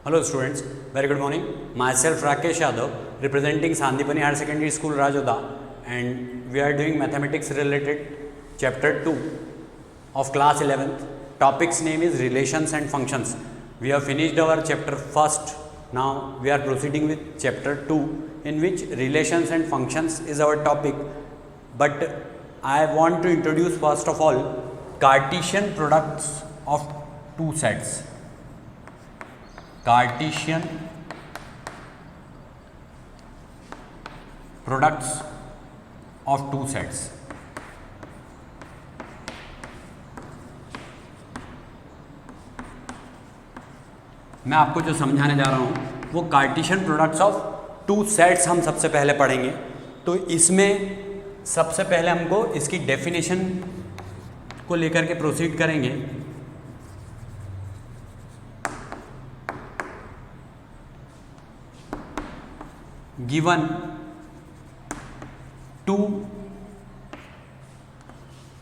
Hello students, very good morning. Myself Rakesh Yadav, representing Sandipani Higher Secondary School Rajoda, and we are doing mathematics related chapter 2 of class 11th. Topic's name is relations and functions. We have finished our chapter first. Now we are proceeding with chapter 2, in which relations and functions is our topic. But I want to introduce first of all Cartesian products of two sets. Cartesian products of two sets. मैं आपको जो समझाने जा रहा हूँ वो Cartesian products of two sets हम सबसे पहले पढ़ेंगे। तो इसमें सबसे पहले हमको इसकी डेफिनेशन को लेकर के प्रोसीड करेंगे। Given two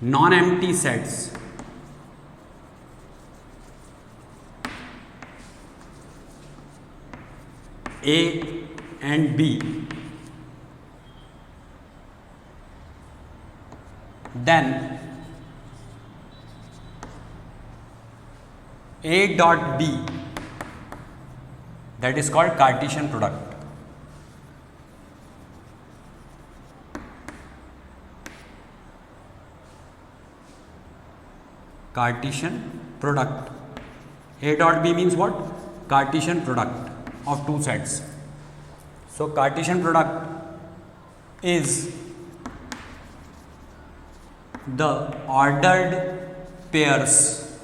non-empty sets A and B, then A dot B, that is called Cartesian product. Cartesian product. A dot B means what? Cartesian product of two sets. So Cartesian product is the ordered pairs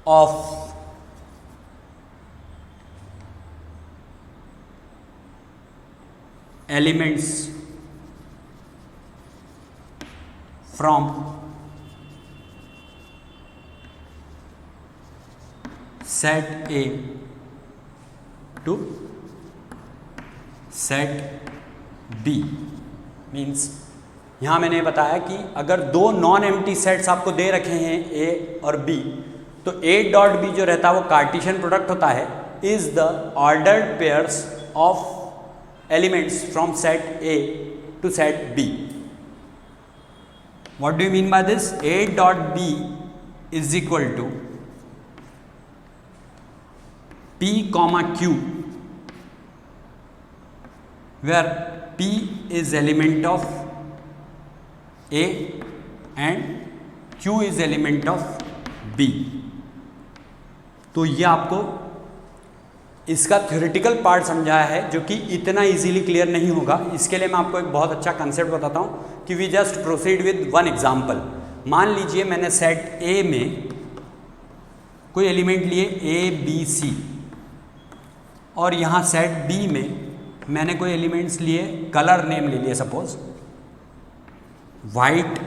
of elements from set A to set B means यहाँ मैंने बताया कि अगर दो non empty sets आपको दे रखे हैं A और B, तो A डॉट B जो रहता है वो कार्टेशियन प्रोडक्ट होता है, is the ordered pairs of elements from set A to set B. What do you mean by this? A dot B is equal to P comma Q, where P is element of A and Q is element of B. तो ये आपको इसका theoretical part समझाया है, जो कि इतना easily clear नहीं होगा। इसके लिए मैं आपको एक बहुत अच्छा कंसेप्ट बताता हूँ कि we just proceed with one example. मान लीजिए मैंने सेट ए में कोई एलिमेंट लिए ए बी सी, और यहाँ सेट बी में मैंने कोई एलिमेंट्स लिए, कलर नेम ले लिए, सपोज वाइट,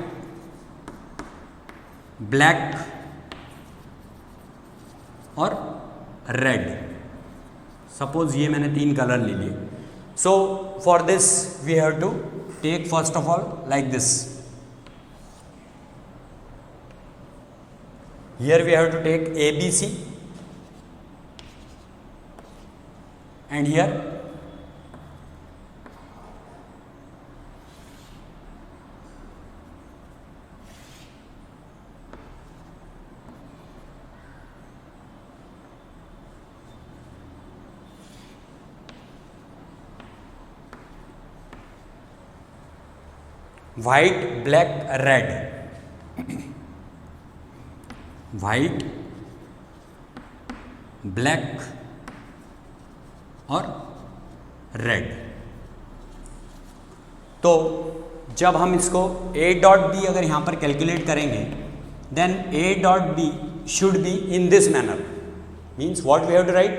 ब्लैक और रेड। सपोज ये मैंने तीन कलर ले लिए। So for this we have to take first of all like this. Here we have to take A B C, and here white, black, red. White, black और red. तो जब हम इसको A डॉट बी अगर यहाँ पर calculate करेंगे, then A dot B should be in this manner. Means what we have to write?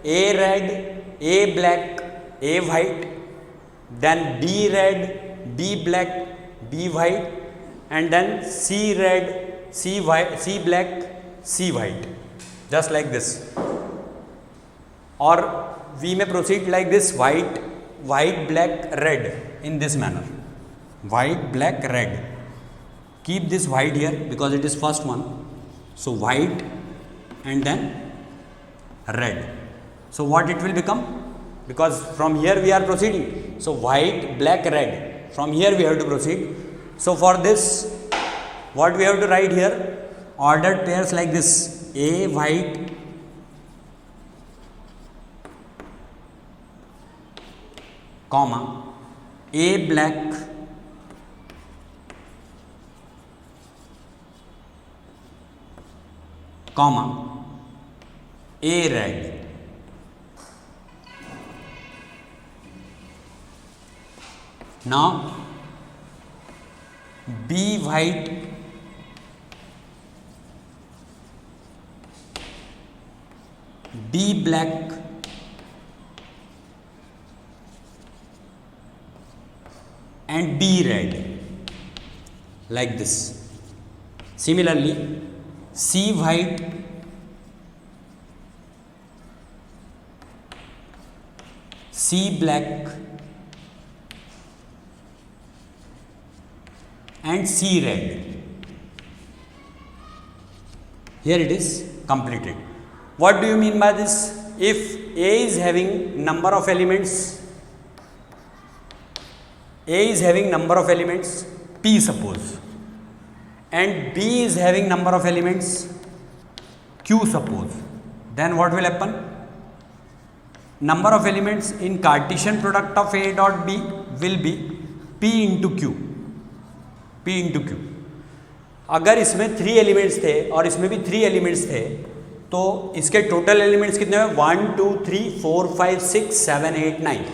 A red, A black, A white, then B red, B black, B white, and then C red, C white, C black, C white, just like this. Or we may proceed like this: white, white, black, red, in this manner. White, black, red. keep this white here because it is first one. So white and then red. So what it will become? Because from here we are proceeding. So white, black, red. From here we have to proceed. So for this, what we have to write here? Ordered pairs like this: A white, comma, A black, comma, A red. Now B white, B black, and B red, like this. Similarly, C white, C black, and C red. Here it is completed. What do you mean by this? If A is having number of elements, A is having number of elements, P suppose, and B is having number of elements, Q suppose, then what will happen? Number of elements in Cartesian product of A dot B will be P into Q. P into Q. अगर इसमें 3 elements थे और इसमें भी 3 elements थे तो इसके total elements कितने हुए? 1 2 3 4 5 6 7 8 9.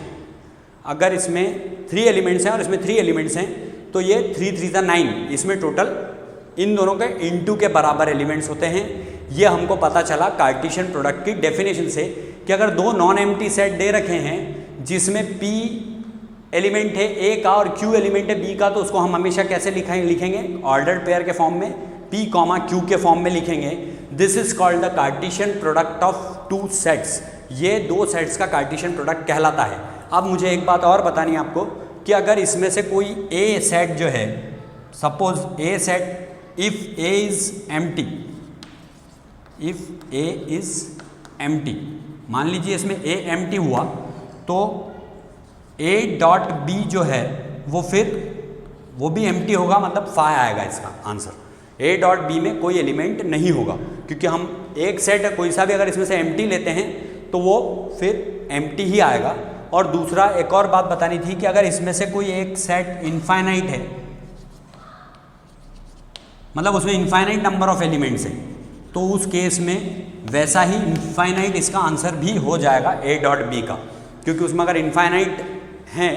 अगर इसमें 3 एलिमेंट्स हैं और इसमें 3 एलिमेंट्स हैं तो ये 3 3 9. इसमें टोटल इन दोनों के इनटू के बराबर एलिमेंट्स होते हैं. ये हमको पता चला कार्टेशियन प्रोडक्ट की डेफिनेशन से कि अगर दो नॉन एम्प्टी सेट दे रखे हैं जिसमें P एलिमेंट है A का और Q एलिमेंट है B का, तो उसको हम हमेशा कैसे लिखेंगे? ऑर्डर्ड पेयर के फॉर्म में, P, Q के फॉर्म में लिखेंगे. This is called the Cartesian product of two sets. ये दो सेट्स का कार्टेशियन प्रोडक्ट कहलाता है. अब मुझे एक बात और बतानी है आपको कि अगर इसमें से कोई A सेट जो है, suppose A set, if A is empty, if A is empty, मान लीजिए इसमें A एम्प्टी हुआ तो A डॉट B जो है वो भी एम्प्टी होगा, मतलब फाई आएगा इसका आंसर. A डॉट B में कोई एलिमेंट नहीं होगा क्योंकि हम एक सेट कोई सा भी अगर इसमें से एम्प्टी लेते हैं तो वो फिर एम्प्टी ही आएगा. और दूसरा एक और बात बतानी थी कि अगर इसमें से कोई एक सेट इनफाइनाइट है, मतलब उसमें इनफाइनाइट नंबर ऑफ एलिमेंट्स है, तो उस केस में वैसा ही इनफाइनाइट इसका आंसर भी हो जाएगा A डॉट B का, क्योंकि उसमें अगर इनफाइनाइट हैं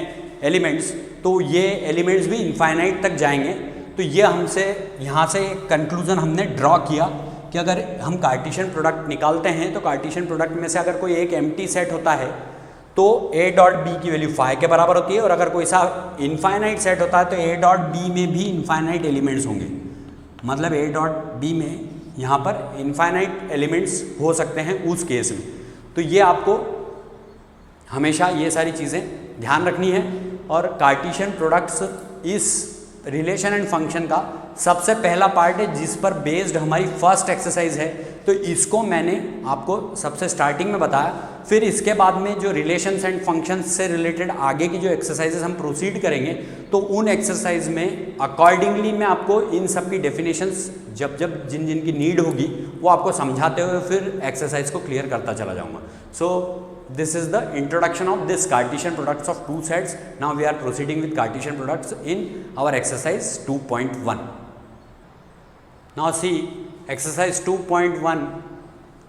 एलिमेंट्स तो ये एलिमेंट्स भी इनफाइनाइट तक जाएंगे. तो ये हमसे यहाँ से एक कंक्लूजन हमने ड्रॉ किया कि अगर हम कार्टेशियन प्रोडक्ट निकालते हैं तो कार्टेशियन प्रोडक्ट में से अगर कोई एक एम्प्टी सेट होता है तो A डॉट B की वैल्यू फाई के बराबर होती है, और अगर कोई सा इनफाइनाइट सेट होता है तो A डॉट B में भी इनफाइनाइट एलिमेंट्स होंगे. मतलब A डॉट B में यहाँ पर इनफाइनाइट एलिमेंट्स हो सकते हैं उस केस में. तो ये आपको हमेशा ये सारी चीज़ें ध्यान रखनी है. और कार्टेशियन प्रोडक्ट्स इस रिलेशन एंड फंक्शन का सबसे पहला पार्ट है जिस पर बेस्ड हमारी फर्स्ट एक्सरसाइज है. तो इसको मैंने आपको सबसे स्टार्टिंग में बताया. फिर इसके बाद में जो रिलेशंस एंड फंक्शंस से रिलेटेड आगे की जो एक्सरसाइजेस हम प्रोसीड करेंगे तो उन एक्सरसाइज में अकॉर्डिंगली मैं आपको इन सब की डेफिनेशंस जब जब जिन जिन की नीड होगी वो आपको समझाते हुए फिर एक्सरसाइज को क्लियर करता चला जाऊँगा. सो this is the introduction of this Cartesian products of two sets. Now we are proceeding with Cartesian products in our exercise 2.1. Now see exercise 2.1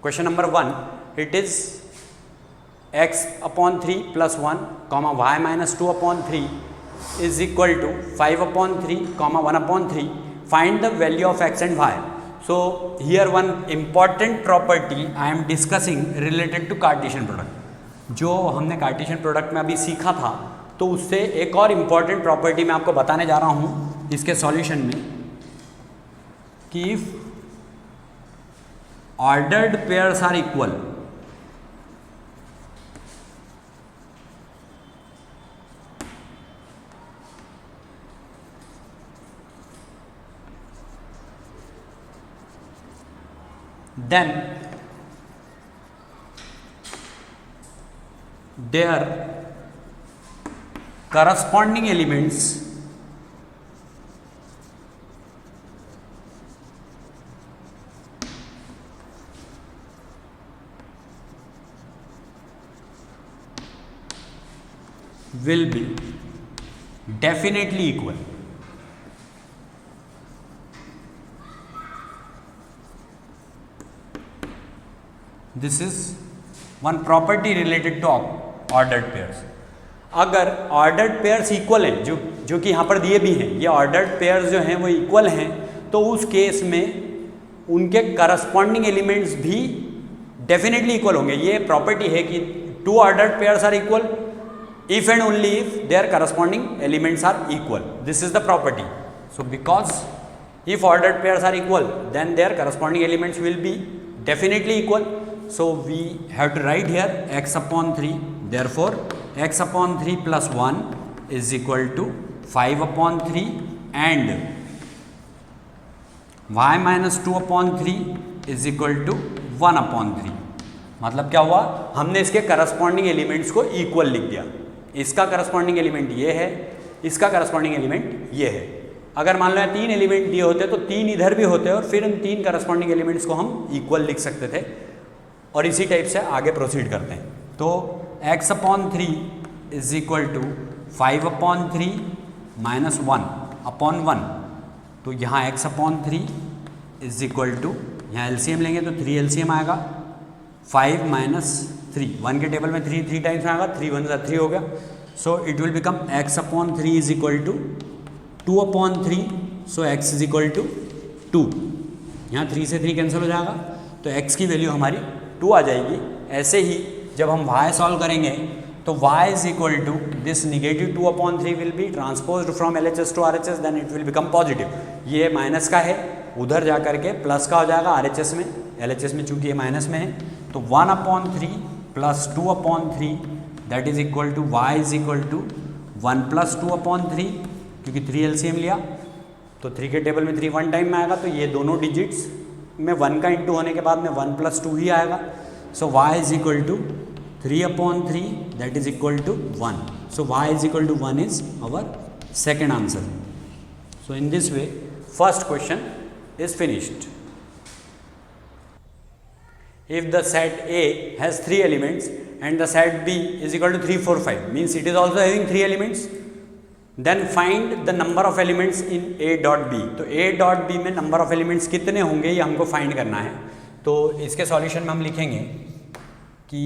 question number 1. It is x upon 3 plus 1 comma y minus 2 upon 3 is equal to 5 upon 3 comma 1 upon 3. Find the value of x and y. So here one important property I am discussing related to Cartesian product. जो हमने Cartesian product में अभी सीखा था तो उससे एक और इम्पॉर्टेंट प्रॉपर्टी मैं आपको बताने जा रहा हूँ इसके सॉल्यूशन में कि if ordered pairs are equal, then their corresponding elements will be definitely equal. This is one property related to ordered pairs. अगर ऑर्डर्ड पेयर्स इक्वल हैं, जो कि यहाँ पर दिए भी हैं, ये ऑर्डर्ड पेयर्स जो हैं वो इक्वल हैं, तो उस केस में उनके करस्पॉन्डिंग एलिमेंट्स भी डेफिनेटली इक्वल होंगे. ये प्रॉपर्टी है कि two ordered pairs are equal if and only if their corresponding elements are equal. This is the property. So because if ordered pairs are equal, then their corresponding elements will be definitely equal. So we have to write here x upon 3. Therefore x upon 3 plus 1 is equal to 5 upon 3 and y minus 2 upon 3 is equal to 1 upon 3. मतलब क्या हुआ, हमने इसके corresponding elements को equal लिख दिया. इसका corresponding element ये है, इसका करस्पॉन्डिंग एलिमेंट ये है. अगर मान लो 3 एलिमेंट दिए होते तो 3 इधर भी होते और फिर इन 3 करस्पॉन्डिंग एलिमेंट्स को हम इक्वल लिख सकते थे और इसी टाइप से आगे प्रोसीड करते हैं. तो x upon 3 is equal to 5 upon 3 minus 1 upon 1. तो यहाँ x upon 3 is equal to, यहाँ एलसीएम लेंगे तो 3 एलसीएम आएगा, 5 माइनस 3, 1 के टेबल में 3 टाइम्स में आएगा, 3 1 3 हो गया. So it will become x upon 3 is equal to 2 upon 3. So x is equal to 2. यहाँ 3 से 3 कैंसिल हो जाएगा तो x की वैल्यू हमारी 2 आ जाएगी. ऐसे ही जब हम y सॉल्व करेंगे तो y is equal to this negative 2 upon 3 will be transposed from LHS to RHS, then it will become positive. ये माइनस का है, उधर जा करके प्लस का हो जाएगा RHS में, LHS में चूंकि ये माइनस में है. तो 1 upon 3 plus 2 upon 3 that is equal to y is equal to 1 plus 2 upon 3, क्योंकि 3 एलसीएम लिया तो 3 के टेबल में 3 1 टाइम में आएगा, तो ये दोनों डिजिट्स में 1 का इंटू होने के बाद में 1 प्लस 2 ही आएगा. So y is equal to 3 upon 3 that is equal to 1. So y is equal to 1 is our second answer. So in this way first question is finished. If the set A has 3 elements and the set B is equal to 3 4 5, means it is also having 3 elements, then find the number of elements in A dot B. तो A dot B में number of elements कितने होंगे ये हमको find करना है. तो इसके सॉल्यूशन में हम लिखेंगे कि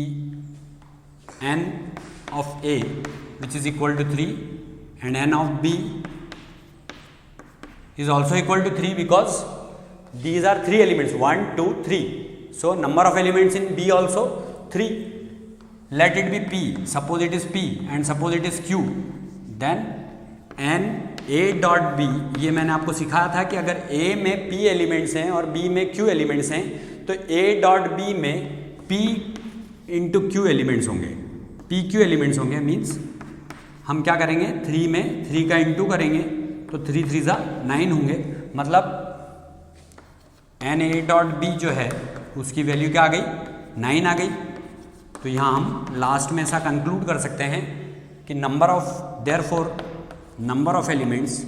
n of A which is equal to 3 and n of B is also equal to 3 because these are 3 elements, 1 2 3. So number of elements in B also 3. Let it be P. Suppose it is P and suppose it is Q. Then n A dot B, ये मैंने आपको सिखाया था कि अगर A में P elements हैं और B में Q एलिमेंट्स हैं तो A dot B में P इंटू Q एलिमेंट्स होंगे, P Q एलिमेंट्स होंगे. मीन्स हम क्या करेंगे, 3 में 3 का इंटू करेंगे तो 3 3 9 होंगे. मतलब n A dot B जो है उसकी वैल्यू क्या आ गई, 9 आ गई. तो यहाँ हम लास्ट में ऐसा कंक्लूड कर सकते हैं कि number of therefore number of elements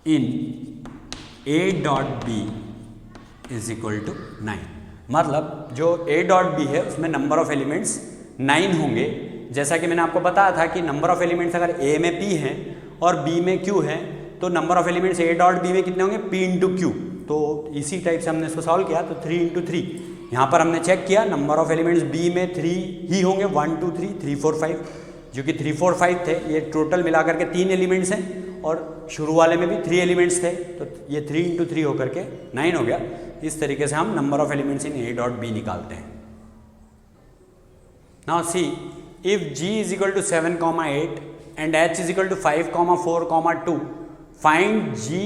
in A dot B is equal to 9. मतलब जो A डॉट B है उसमें नंबर ऑफ एलिमेंट्स 9 होंगे. जैसा कि मैंने आपको बताया था कि नंबर ऑफ एलिमेंट्स अगर A में P हैं और B में Q हैं तो number of elements A dot B में कितने होंगे, P इंटू Q. तो इसी टाइप से हमने इसको सॉल्व किया. तो 3 इंटू 3 यहाँ पर हमने चेक किया नंबर ऑफ एलिमेंट्स B में 3 ही होंगे, 1 2 3 3 4 5, जो कि 3 4 5 थे. ये टोटल मिला करके 3 एलिमेंट्स हैं और शुरू वाले में भी 3 एलिमेंट्स थे, तो ये 3 इंटू 3 होकर के 9 हो गया. इस तरीके से हम number of elements in A dot B निकालते हैं. Now see, if G is equal to 7, 8 and H is equal to 5, 4, 2, find G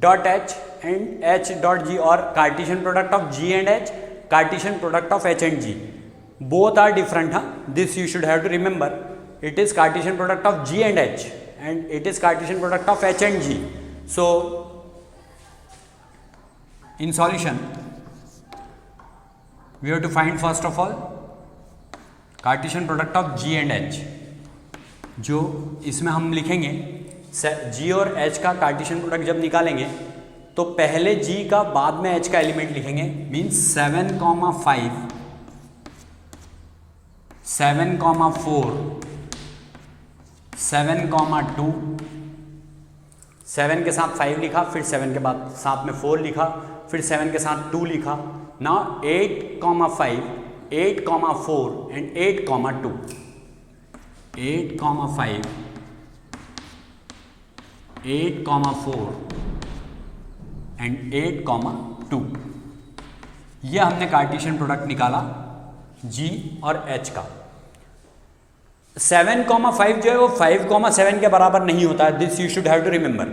dot H and H dot G, or Cartesian product of G and H, Cartesian product of H and G. Both are different. This you should have to remember. it is Cartesian product of G and H, and it is Cartesian product of H and G. So in solution we have to find first of all Cartesian product of G and H. जो इसमें हम लिखेंगे G और H का Cartesian product जब निकालेंगे तो पहले G का बाद में H का एलिमेंट लिखेंगे, मीन्स 7, 5, 7, 4, 7, 2, 7 के साथ 5 लिखा, फिर 7 के बाद साथ में 4 लिखा, फिर 7 के साथ 2 लिखा. Now 8, 5, 8, 4 and 8, 2. 8, 5, 8, 4 एंड 8, 2. ये हमने कार्टेशियन प्रोडक्ट निकाला G और H का. 7, 5 जो है वो 5, 7 के बराबर नहीं होता है. This you should have to remember.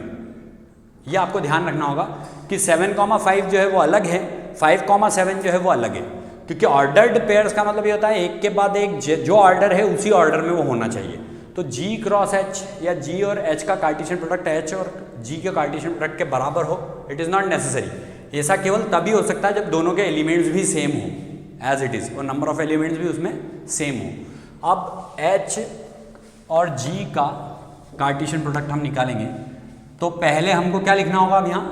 ये आपको ध्यान रखना होगा कि 7, 5 जो है वो अलग है, 5, 7 जो है वो अलग है, क्योंकि ऑर्डर्ड पेयर्स का मतलब ये होता है एक के बाद एक जो ऑर्डर है उसी ऑर्डर में वो होना चाहिए. तो G क्रॉस H या G और H का कार्टेशियन प्रोडक्ट H और G के कार्टेशियन प्रोडक्ट के बराबर हो, इट इज़ नॉट नेसेसरी. ऐसा केवल तभी हो सकता है जब दोनों के एलिमेंट्स भी सेम हो एज इट इज़, और नंबर ऑफ एलिमेंट्स भी उसमें सेम हो. अब H और G का कार्टेशियन प्रोडक्ट हम निकालेंगे तो पहले हमको क्या लिखना होगा. अब यहाँ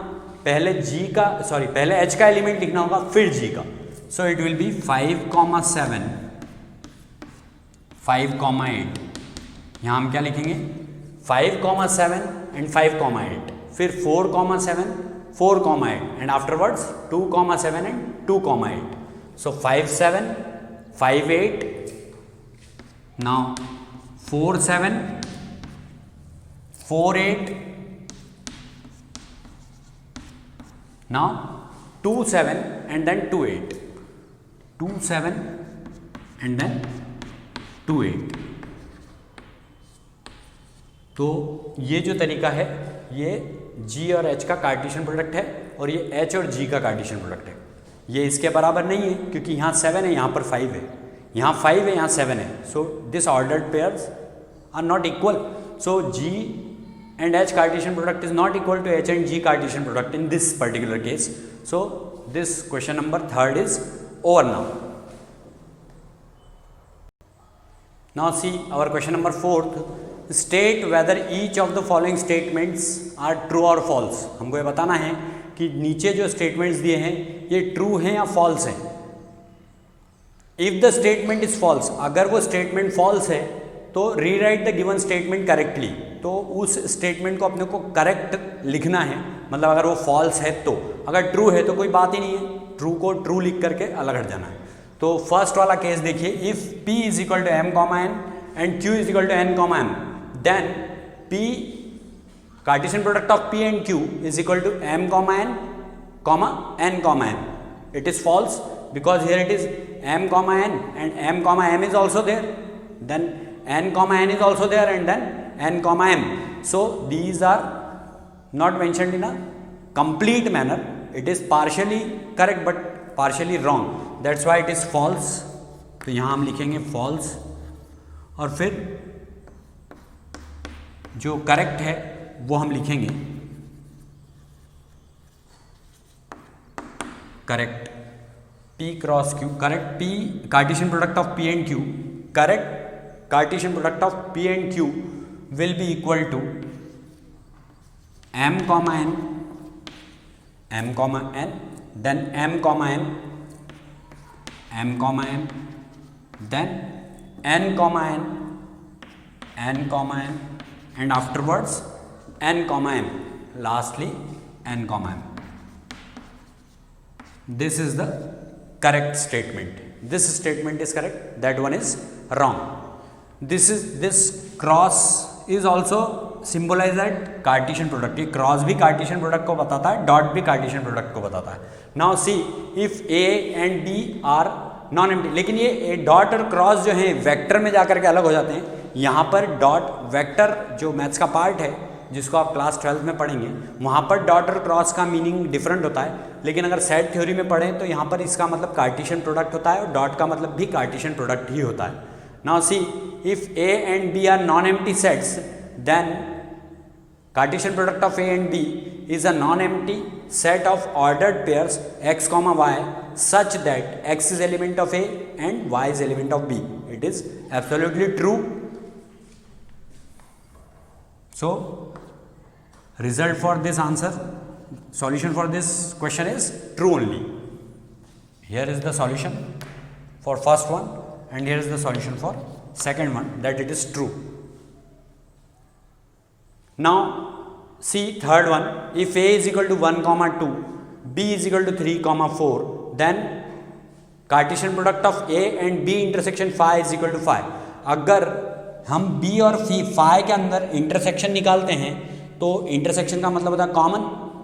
पहले पहले H का एलिमेंट लिखना होगा, फिर G का. सो इट विल बी 5, 7, 5, 8. यहाँ हम क्या लिखेंगे 5, 7 एंड 5, 8, फिर 4, 7, 4, 8 and afterwards 2, 7 and 2, 8. So 5, 7, 5, 8. Now 4, 7, 4, 8. Now 2, 7 and then 2, 8. 2, 7 and then 2, 8. तो ये जो तरीका है ये G और H का कार्टेशियन प्रोडक्ट है और ये H और G का कार्टेशियन प्रोडक्ट है. ये इसके बराबर नहीं है क्योंकि यहाँ 7 है, यहाँ पर 5 है, यहाँ 5 है, यहाँ 7 है. So this ordered pairs are not equal. So G and H Cartesian product is not equal to H and G Cartesian product in this particular case. So this question number 3rd is over now. Now see our question number 4th. State whether each of the following statements are true or false. हमको ये बताना है कि नीचे जो statements दिए हैं ये true हैं या false हैं. If the statement is false, अगर वो statement false है तो rewrite the given statement correctly. तो उस स्टेटमेंट को अपने को करेक्ट लिखना है, मतलब अगर वो फॉल्स है तो. अगर ट्रू है तो कोई बात ही नहीं है, ट्रू को ट्रू लिख करके अलग हट जाना है. तो फर्स्ट वाला केस देखिए, if P is equal to M, N and Q is equal to N, M, then P Cartesian product of P and Q is equal to M, N, N. It is false because here it is M, N and M is also there. Then N, N is also there and then N, M. So these are not mentioned in a complete manner. It is partially correct but partially wrong. That's why it is false. तो यहाँ हम लिखेंगे false और फिर जो correct है वो हम लिखेंगे correct. P cross Q, correct P Cartesian product of P and Q, correct Cartesian product of P and Q will be equal to M, N, then M, N, then N, N, and afterwards N, M, lastly N, M. This is the correct statement. This statement is correct, that one is wrong. This cross is also symbolized at Cartesian product. ये cross भी Cartesian product को बताता है, dot भी Cartesian product को बताता है. Now see if A and B are non empty, लेकिन ये डॉट और क्रॉस जो है वेक्टर में जाकर के अलग हो जाते हैं. यहाँ पर डॉट वेक्टर जो मैथ्स का पार्ट है जिसको आप क्लास 12 में पढ़ेंगे, वहाँ पर डॉट और क्रॉस का मीनिंग डिफरेंट होता है. लेकिन अगर सेट थ्योरी में पढ़ें तो यहाँ पर इसका मतलब कार्टेशियन प्रोडक्ट होता है और डॉट का मतलब भी कार्टेशियन प्रोडक्ट ही होता है. Now C if A and B are non-empty sets, then Cartesian product of A and B is a non-empty set of ordered pairs x comma y such that x is element of A and y is element of B. It is absolutely true. So result for this answer, solution for this question is true only. Here is the solution for first one and here is the solution for second one, that it is true. Now see third one, if A is equal to 1 comma 2, B is equal to 3 comma 4, then Cartesian product of A and B intersection phi is equal to phi. अगर हम B और phi के अंदर intersection निकालते हैं तो intersection का मतलब होता है कॉमन,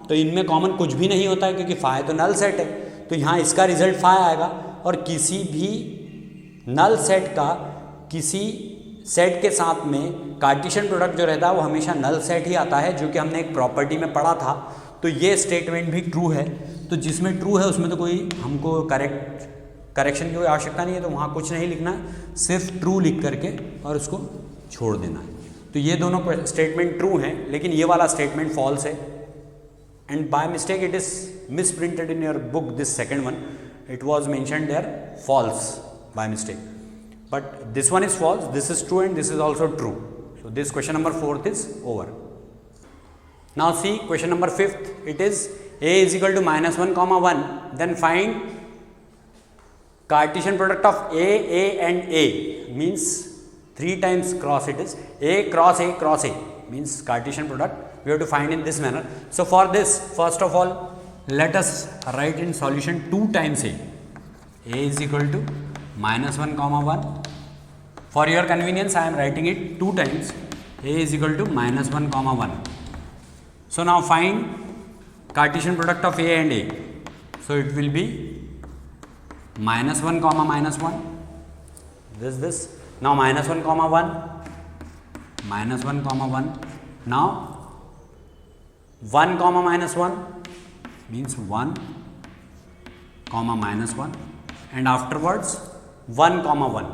तो इनमें कॉमन कुछ भी नहीं होता है क्योंकि phi तो नल सेट है, तो यहाँ इसका रिजल्ट phi आएगा। और किसी भी नल सेट का किसी सेट के साथ में कार्टेशियन प्रोडक्ट जो रहता है वो हमेशा नल सेट ही आता है, जो कि हमने एक प्रॉपर्टी में पढ़ा था। तो ये स्टेटमेंट भी ट्रू है, तो जिसमें ट्रू है उसमें तो कोई हमको करेक्शन की कोई आवश्यकता नहीं है, तो वहाँ कुछ नहीं लिखना है, सिर्फ ट्रू लिख करके और उसको छोड़ देना है। तो ये दोनों स्टेटमेंट ट्रू हैं, लेकिन ये वाला स्टेटमेंट फॉल्स है, and by mistake it is misprinted in your book, this second one, it was mentioned there false by mistake, but this one is false, this is true and this is also true. So this question number 4th is over. Now see question number 5th, it is A is equal to minus 1 comma 1, then find Cartesian product of A and A, means 3 times cross, it is A cross A cross A, means Cartesian product we have to find in this manner. So for this, first of all, let us write in solution 2 times A. A is equal to minus 1 comma 1. For your convenience, I am writing it 2 times. A is equal to minus 1 comma 1. So now find Cartesian product of A and A. So it will be minus 1 comma minus 1. This. Now minus 1 comma 1. Minus 1 comma 1. Now 1 comma minus 1. Means 1 comma minus 1, and afterwards 1 comma 1,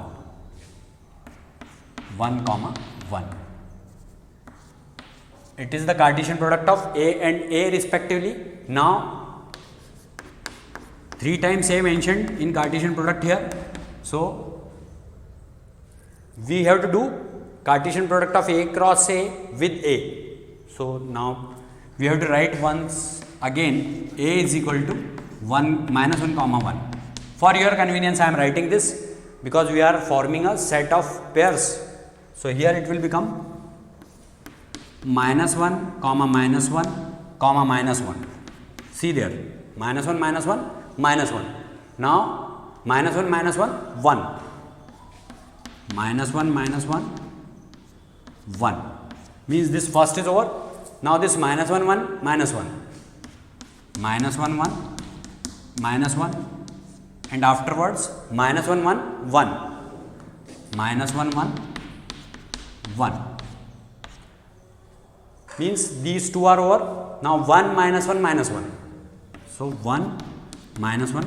1 comma 1. It is the Cartesian product of A and A respectively. Now 3 times A mentioned in Cartesian product here, so we have to do Cartesian product of A cross A with A. So now we have to write once again A is equal to 1 minus 1 comma 1. For your convenience I am writing this because we are forming a set of pairs. So here it will become minus 1 comma minus 1 comma minus 1. See there, minus 1 minus 1 minus 1. Now minus 1 minus 1 1. Minus 1 minus 1 1. Means this first is over. Now this minus 1 1 minus 1. Minus 1 1 minus 1, and afterwards minus 1 1 1, minus 1 1 1, means these two are over. Now 1 minus 1 minus 1, so 1 minus 1,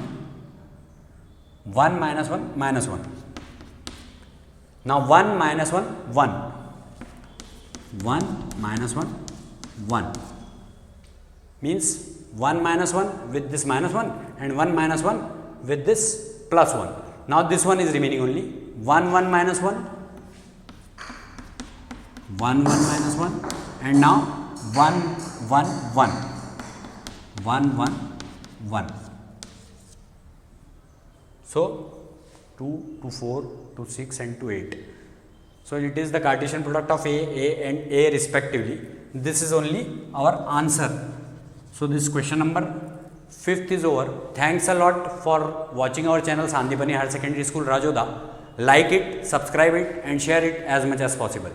1 minus 1 minus 1. Now 1 minus 1 1, 1 minus 1 1, means 1 minus 1 with this minus 1 and 1 minus 1 with this plus 1. Now this one is remaining only 1 1 minus 1, 1 1 minus 1, and now 1 1 1, 1 1 1. So 2 to 4 to 6 and to 8. So it is the Cartesian product of A and A respectively. This is only our answer. So this question number 5th is over. Thanks a lot for watching our channel Sandipani Higher Secondary School Rajoda. Like it, subscribe it and share it as much as possible.